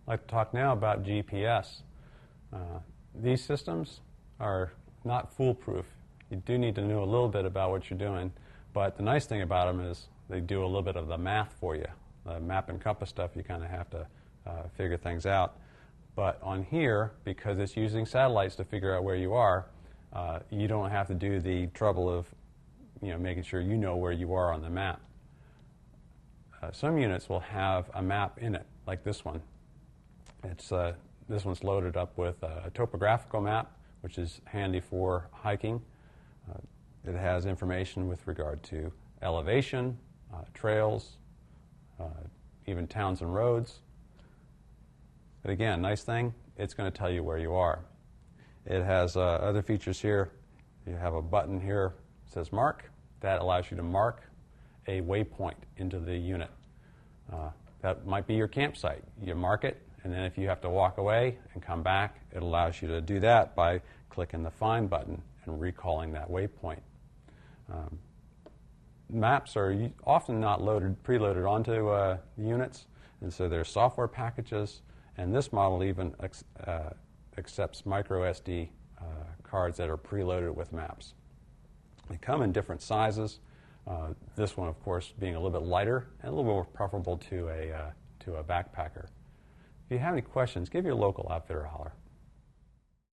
I'd like to talk now about GPS. These systems are not foolproof. You do need to know a little bit about what you're doing, but the nice thing about them is they do a little bit of the math for you. The map and compass stuff, you kind of have to figure things out. But on here, because it's using satellites to figure out where you are, you don't have to do the trouble of making sure you know where you are on the map. Some units will have a map in it, like this one. This one's loaded up with a topographical map, which is handy for hiking. It has information with regard to elevation, trails, even towns and roads. But again, nice thing, it's going to tell you where you are. It has other features here. You have a button here that says Mark. That allows you to mark a waypoint into the unit. That might be your campsite. You mark it, and then if you have to walk away and come back, it allows you to do that by clicking the Find button and recalling that waypoint. Maps are often not preloaded onto the units, and so there's software packages, and this model even accepts micro SD cards that are preloaded with maps. They come in different sizes. This one, of course, being a little bit lighter and a little more preferable to a backpacker. If you have any questions, give your local outfitter a holler.